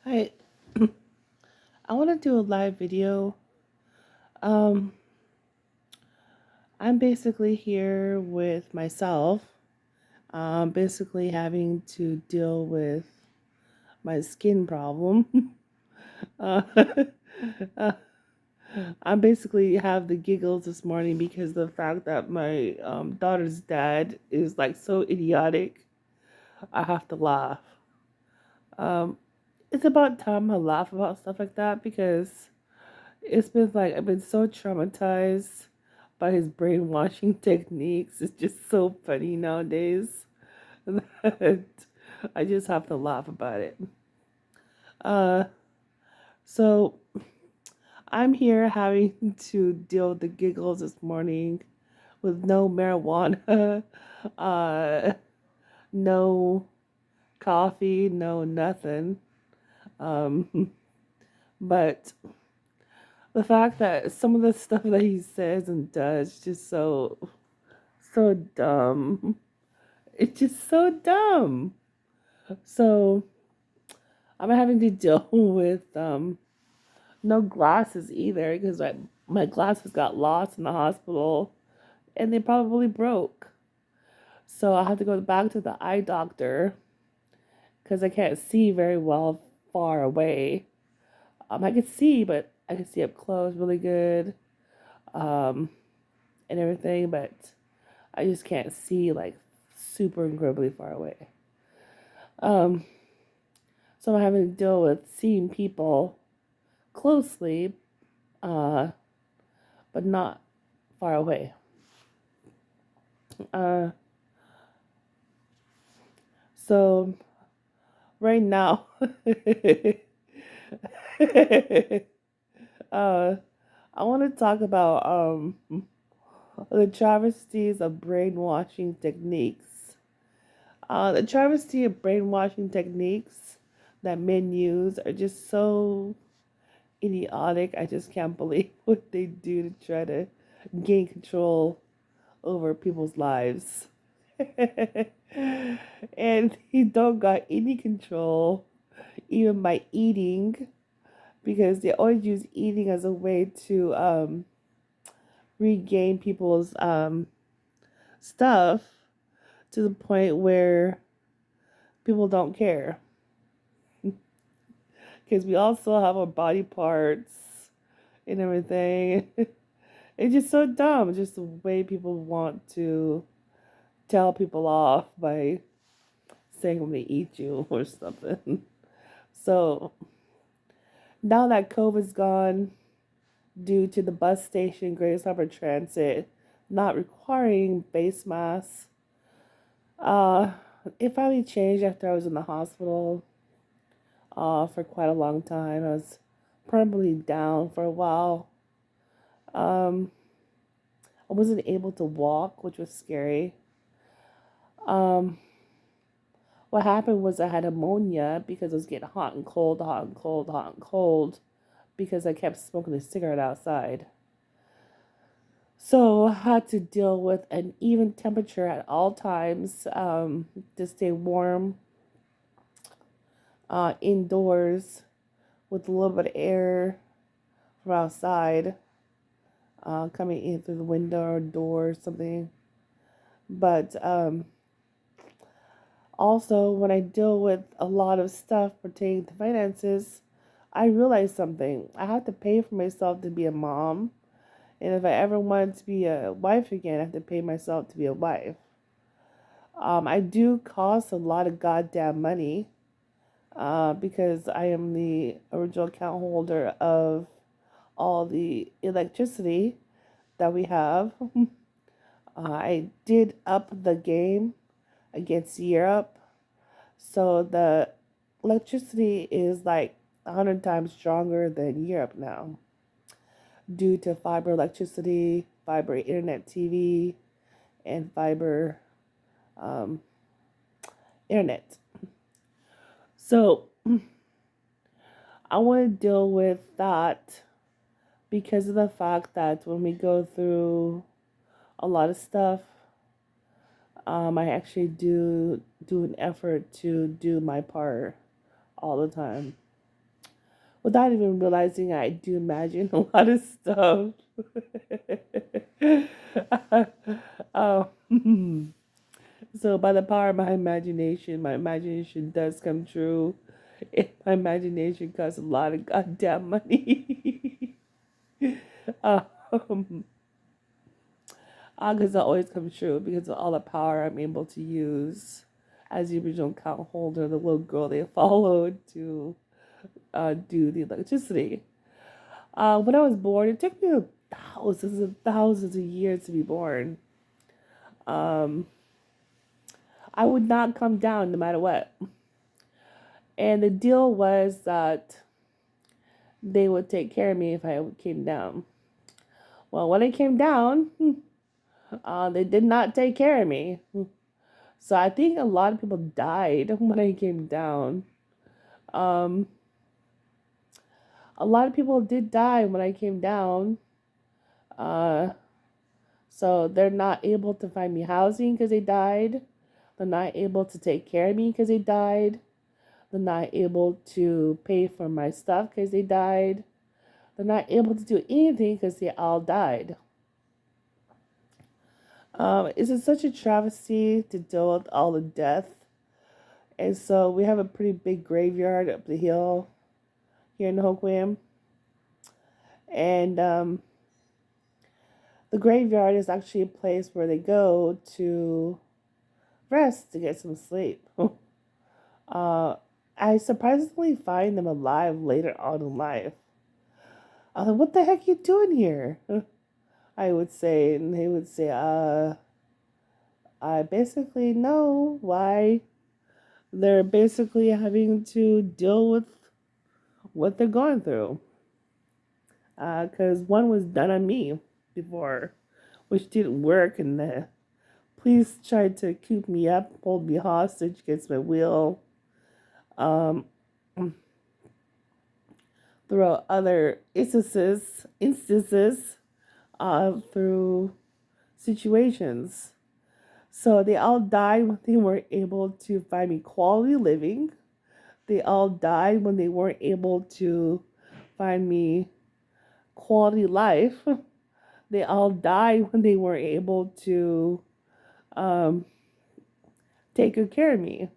Hi, I want to do a live video. Um, I'm basically here with myself, basically having to deal with my skin problem. uh, uh, I'm basically have the giggles this morning because the fact that my daughter's dad is like so idiotic. I have to laugh. Um, it's about time I laugh about stuff like that because it's been like I've been so traumatized by his brainwashing techniques. It's just so funny nowadays that I just have to laugh about it. Uh, so I'm here having to deal with the giggles this morning with no marijuana, uh, no coffee, no nothing. Um, but the fact that some of the stuff that he says and does just so dumb. It's just so dumb. So I'm having to deal with no glasses either because my glasses got lost in the hospital and they probably broke. So I have to go back to the eye doctor because I can't see very well far away. I can see, but I can see up close really good, um, and everything, but I just can't see like super incredibly far away. Um, so I'm having to deal with seeing people closely, uh, but not far away. Uh, so right now, uh, I want to talk about the travesties of brainwashing techniques. The travesty of brainwashing techniques that men use are just so idiotic. I just can't believe what they do to try to gain control over people's lives. And he don't got any control even by eating because they always use eating as a way to regain people's stuff to the point where people don't care because we also have our body parts and everything. It's just so dumb, just the way people want to tell people off by saying when they eat you or something. So now that COVID's gone, due to the bus station, Grace Harbor Transit, not requiring face masks, uh, it finally changed after I was in the hospital for quite a long time. I was permanently down for a while. Um, I wasn't able to walk, which was scary. Um, what happened was I had pneumonia because I was getting hot and cold, hot and cold, hot and cold because I kept smoking a cigarette outside. So I had to deal with an even temperature at all times to stay warm indoors with a little bit of air from outside coming in through the window or door or something. But also, when I deal with a lot of stuff pertaining to finances, I realized something. I have to pay for myself to be a mom. And if I ever wanted to be a wife again, I have to pay myself to be a wife. I do cost a lot of goddamn money because I am the original account holder of all the electricity that we have. I did up the game against Europe, so the electricity is like 100 times stronger than Europe now due to fiber electricity, fiber internet TV, and fiber um, internet. So I want to deal with that because of the fact that when we go through a lot of stuff, I actually do an effort to do my part all the time. without even realizing I do imagine a lot of stuff. um, so by the power of my imagination does come true. And my imagination costs a lot of goddamn money. um, because it always comes true because of all the power I'm able to use as the original account holder, the little girl they followed to do the electricity. When I was born, it took me thousands and thousands of years to be born. Um, I would not come down no matter what. And the deal was that they would take care of me if I came down. Well, when I came down, they did not take care of me. So I think a lot of people died when I came down. Um, a lot of people did die when I came down. Uh, so they're not able to find me housing because they died. They're not able to take care of me because they died. They're not able to pay for my stuff because they died. They're not able to do anything because they all died. It's just such a travesty to deal with all the death. And so we have a pretty big graveyard up the hill here in Hoquiam. And the graveyard is actually a place where they go to rest to get some sleep. I surprisingly find them alive later on in life. I'm like, what the heck are you doing here? I would say, and they would say, I basically know why they're basically having to deal with what they're going through. Because one was done on me before, which didn't work, and the police tried to coop me up, hold me hostage against my will. Um, through other instances, through situations. So they all died when they weren't able to find me quality living. They all died when they weren't able to find me quality life. They all died when they weren't able to um, take good care of me.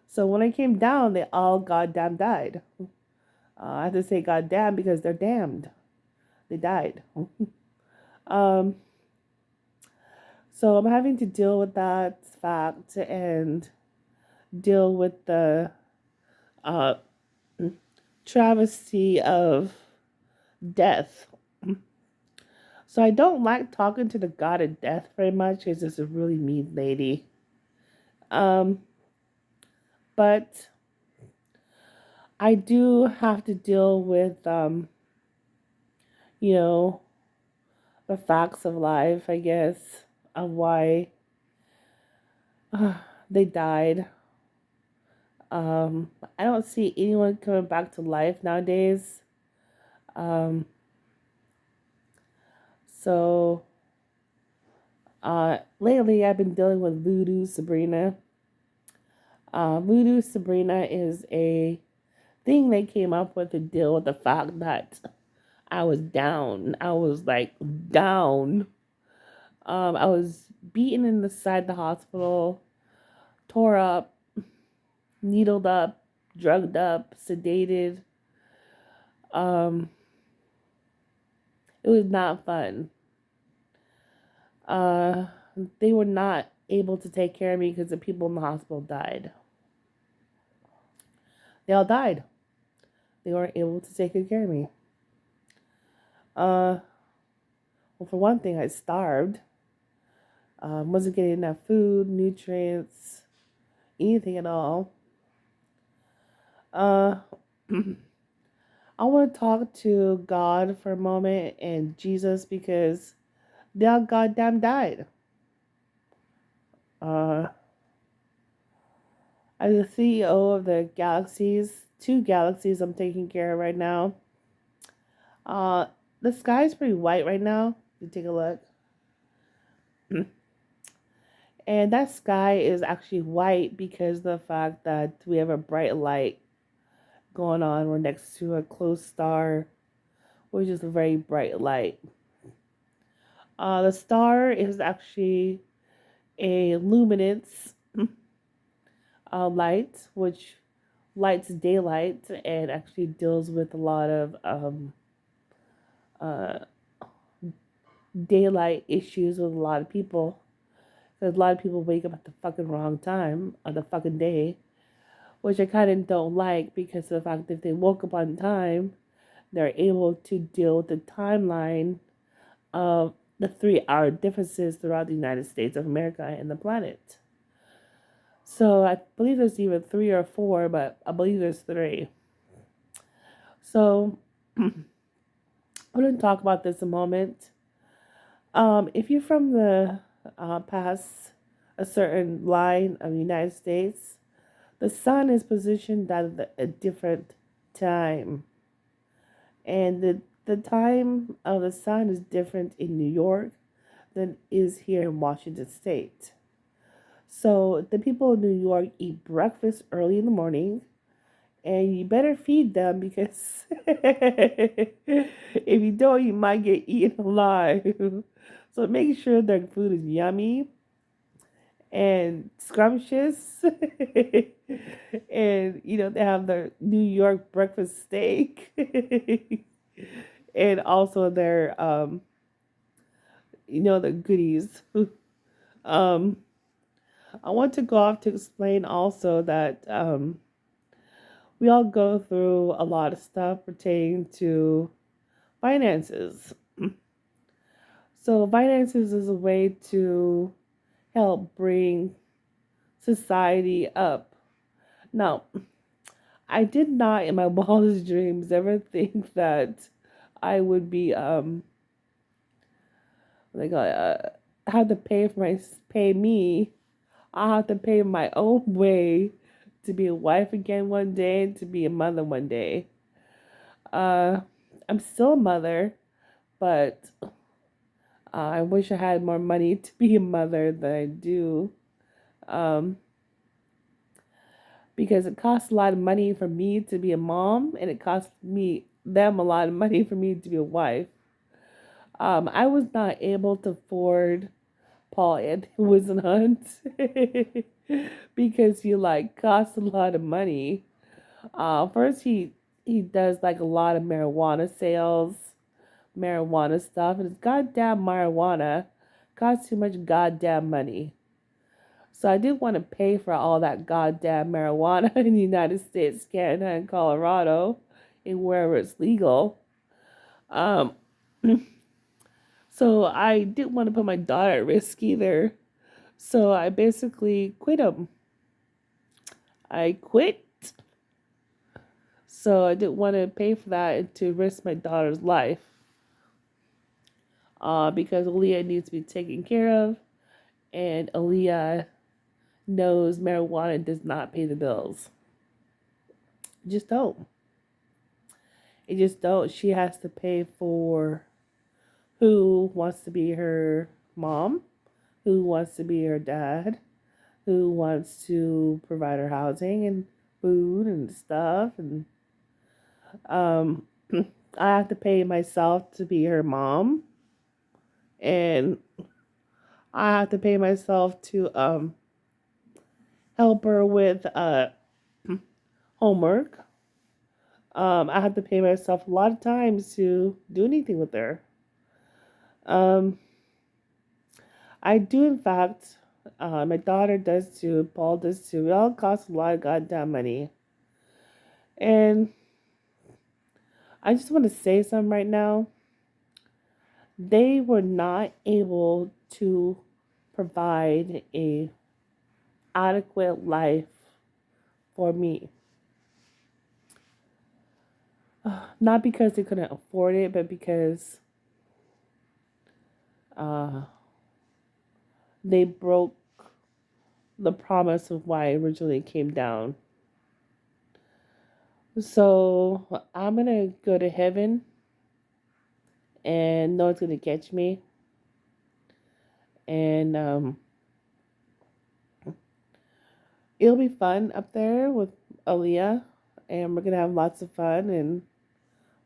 So when I came down, they all goddamn died. I have to say goddamn because they're damned. They died. um, so I'm having to deal with that fact and deal with the uh, travesty of death. So I don't like talking to the god of death very much because it's a really mean lady. Um, but I do have to deal with, you know, the facts of life, I guess, of why uh, they died. I don't see anyone coming back to life nowadays. Um, so lately I've been dealing with Voodoo Sabrina. Voodoo Sabrina is a thing they came up with to deal with the fact that I was down. I was like down. I was beaten in the side of the hospital, tore up, needled up, drugged up, sedated. Um, it was not fun. Uh, they were not able to take care of me because the people in the hospital died. They all died. They weren't able to take good care of me. Uh, well, for one thing, I starved. Wasn't getting enough food, nutrients, anything at all. Uh, I want to talk to God for a moment and Jesus because they all goddamn died. Uh, as the CEO of the galaxies, two galaxies I'm taking care of right now. Uh, the sky's pretty white right now. You take a look. And that sky is actually white because of the fact that we have a bright light going on. We're next to a close star, which is a very bright light. The star is actually a luminance light, which lights daylight and actually deals with a lot of uh, daylight issues with a lot of people. Because a lot of people wake up at the fucking wrong time of the fucking day, which I kind of don't like because of the fact that if they woke up on time, they're able to deal with the timeline of the 3 hour differences throughout the United States of America and the planet. So I believe there's even 3 or 4, but I believe there's 3. So I'm going to talk about this a moment. If you're from the past a certain line of the United States, the sun is positioned at a different time. And the time of the sun is different in New York than is here in Washington State. So the people in New York eat breakfast early in the morning, and you better feed them because if you don't, you might get eaten alive. So make sure their food is yummy and scrumptious. And they have their New York breakfast steak and also their the goodies. um I want to go off to explain also that we all go through a lot of stuff pertaining to finances. So finances is a way to help bring society up. Now, I did not in my wildest dreams ever think that I would be like have to pay me. I have to pay my own way to be a wife again one day and to be a mother one day. Uh, I'm still a mother, but I wish I had more money to be a mother than I do. Um, because it costs a lot of money for me to be a mom, and it costs them a lot of money for me to be a wife. I was not able to afford Paul Anthony Whisenhunt because he costs a lot of money. First he does like a lot of marijuana sales, marijuana stuff, and it's goddamn marijuana costs too much goddamn money. So I didn't want to pay for all that goddamn marijuana in the United States, Canada, and Colorado, and wherever it's legal. Um, so I didn't want to put my daughter at risk either. So I basically quit him. I quit. So I didn't want to pay for that and to risk my daughter's life. Because Aaliyah needs to be taken care of, and Aaliyah knows marijuana does not pay the bills. Just don't. It just don't. She has to pay for who wants to be her mom, who wants to be her dad, who wants to provide her housing and food and stuff, and um, I have to pay myself to be her mom, and I have to pay myself to help her with homework. I have to pay myself a lot of times to do anything with her. Um, I do, in fact. My daughter does too. Paul does too. It all costs a lot of goddamn money. And I just want to say something right now. They were not able to provide a adequate life for me. Not because they couldn't afford it, but because uh, they broke the promise of why I originally came down. So I'm gonna go to heaven, and no one's gonna catch me. And it'll be fun up there with Aaliyah. and we're gonna have lots of fun. And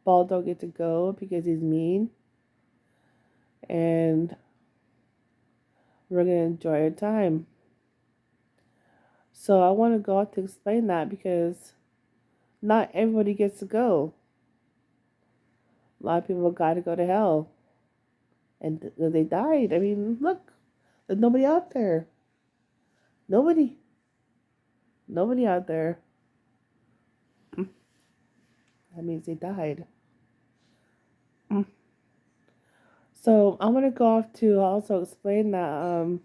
Paul don't get to go because he's mean, and we're gonna enjoy our time. So I want to go out to explain that because not everybody gets to go. A lot of people got to go to hell, and they died. I mean, look, there's nobody out there. Nobody, nobody out there. That means they died. So I'm gonna go off to also explain that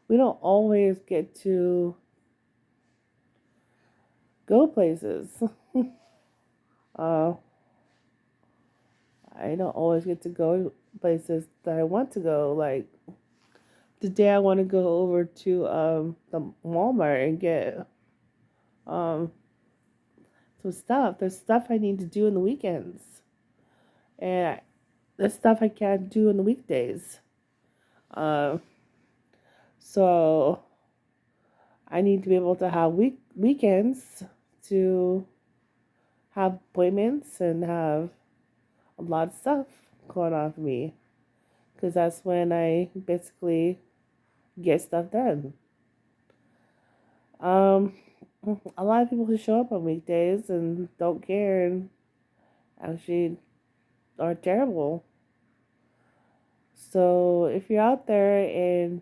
we don't always get to go places. uh, I don't always get to go places that I want to go. Like today, I want to go over to the Walmart and get um some stuff. There's stuff I need to do in the weekends, and there's stuff I can't do in the weekdays. Uh, so I need to be able to have weekends to have appointments and have a lot of stuff going on for me because that's when I basically get stuff done. Um, a lot of people who show up on weekdays and don't care and actually are terrible. So if you're out there and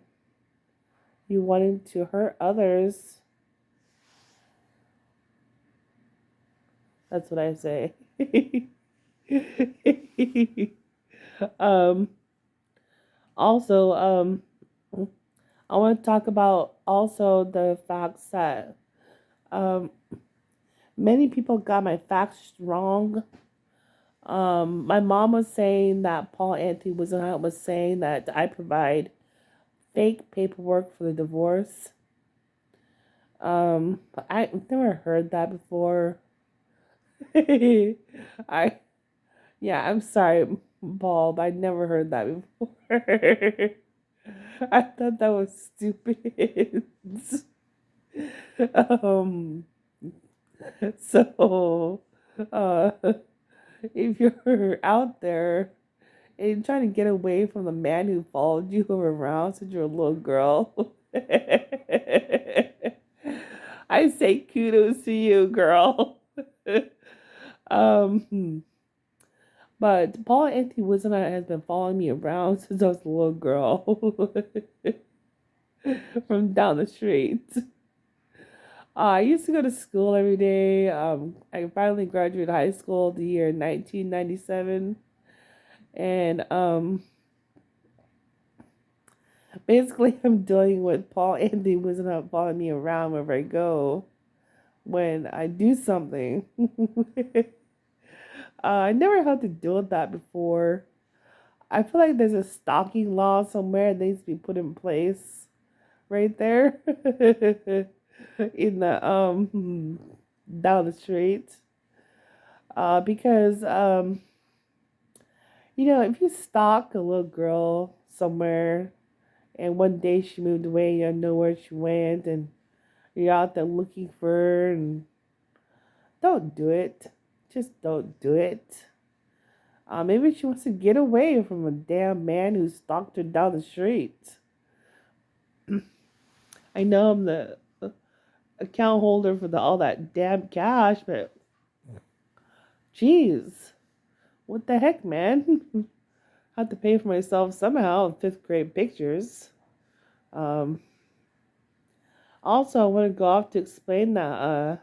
you wanting to hurt others, that's what I say. um, also, I want to talk about also the facts that um, many people got my facts wrong. My mom was saying that Paul Anthony was saying that I provide fake paperwork for the divorce. I've never heard that before. I Yeah, I'm sorry, Paul, but I never heard that before. I thought that was stupid. um, so, uh, if you're out there and trying to get away from the man who followed you around since you're a little girl, I say kudos to you, girl. um, but Paul Anthony Whistler has been following me around since I was a little girl from down the street. I used to go to school every day. I finally graduated high school the year 1997. And basically, I'm dealing with Paul Anthony Whistler following me around wherever I go when I do something. I never had to deal with that before. I feel like there's a stalking law somewhere that needs to be put in place right there in the down the street. Because if you stalk a little girl somewhere and one day she moved away, you don't know where she went, and you're out there looking for her, and don't do it. Just don't do it. Maybe she wants to get away from a damn man who stalked her down the street. I know I'm the account holder for all that damn cash, but jeez, what the heck, man? I have to pay for myself somehow in fifth grade pictures. Um, Also, I want to go off to explain that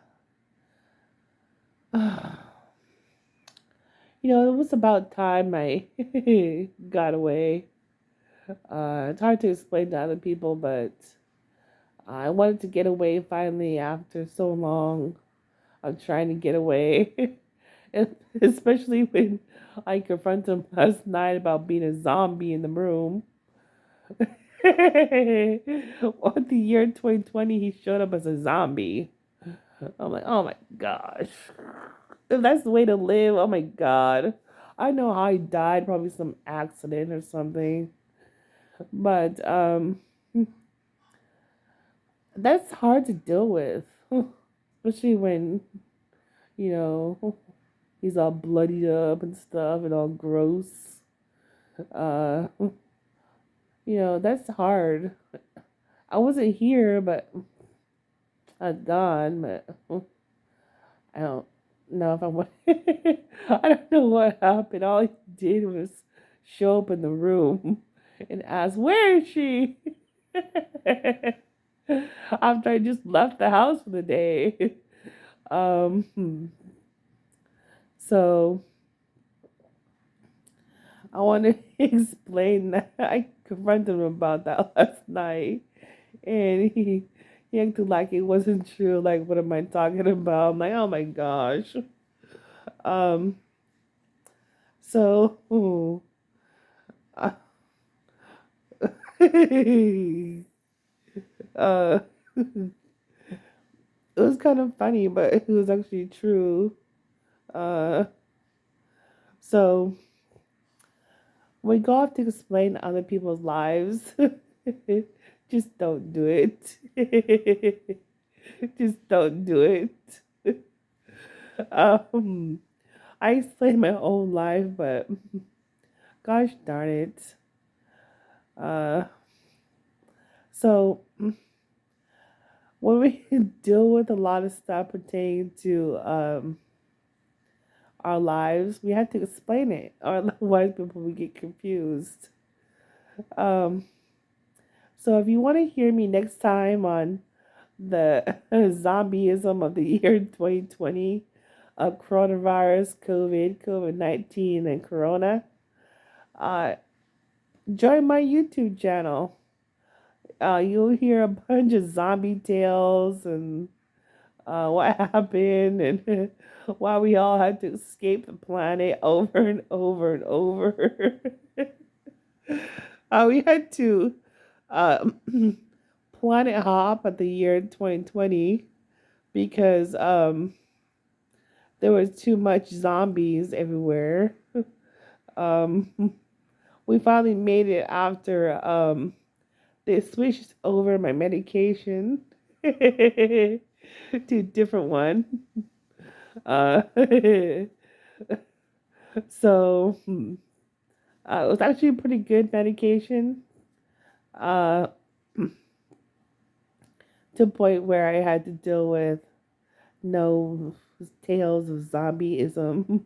it was about time I got away. It's hard to explain to other people, but I wanted to get away finally after so long of trying to get away. And especially when I confronted him last night about being a zombie in the room. What the year 2020, he showed up as a zombie. I'm like, oh my gosh. If that's the way to live, oh my god. I know how he died, probably some accident or something. But that's hard to deal with. Especially when You know, he's all bloodied up and stuff and all gross. Uh, that's hard. I wasn't here, but I'd gone, but I don't know if I want. I don't know what happened. All he did was show up in the room and ask, "Where is she?" After I just left the house for the day. So I want to explain that. I confronted him about that last night, and he acted like it wasn't true. Like, what am I talking about? I'm like, oh my gosh. Um, so, uh, uh, it was kind of funny, but it was actually true. Uh, so when you go off to explain other people's lives, just don't do it. Just don't do it. Um, I explained my own life, but gosh darn it. Uh, so when we deal with a lot of stuff pertaining to our lives, we have to explain it, or otherwise people will get confused. Um, so if you want to hear me next time on the zombieism of the year 2020, of coronavirus, COVID 19, and Corona, uh, join my YouTube channel. You'll hear a bunch of zombie tales and what happened and why we all had to escape the planet over and over and over. We had to uh, planet hop at the year 2020 because there was too much zombies everywhere. Um, we finally made it after they switched over my medication to a different one. Uh, so it was actually a pretty good medication. Uh, to the point where I had to deal with no tales of zombieism.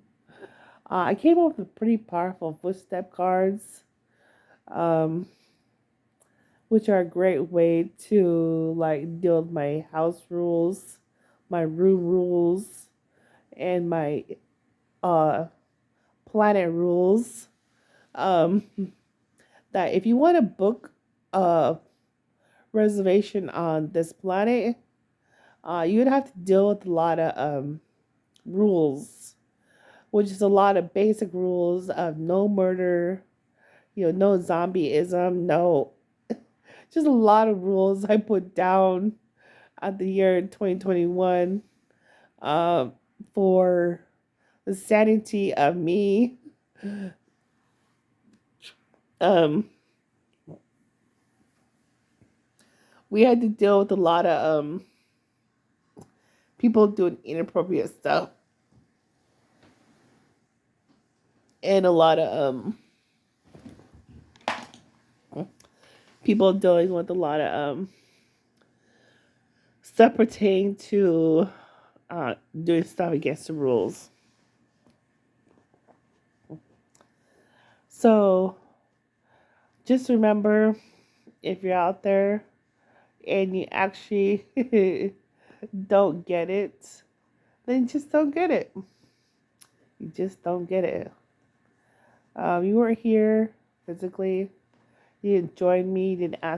I came up with pretty powerful footstep cards, um, which are a great way to like deal with my house rules, my room rules, and my uh, planet rules. Um, that if you want to book a reservation on this planet, you would have to deal with a lot of rules, which is a lot of basic rules of no murder, no zombieism, no, just a lot of rules I put down at the year 2021 uh, for the sanity of me. Um, we had to deal with a lot of people doing inappropriate stuff and a lot of people dealing with a lot of stuff pertaining to doing stuff against the rules. So just remember, if you're out there and you actually don't get it, then just don't get it. You just don't get it. You weren't here physically. You didn't join me. You didn't ask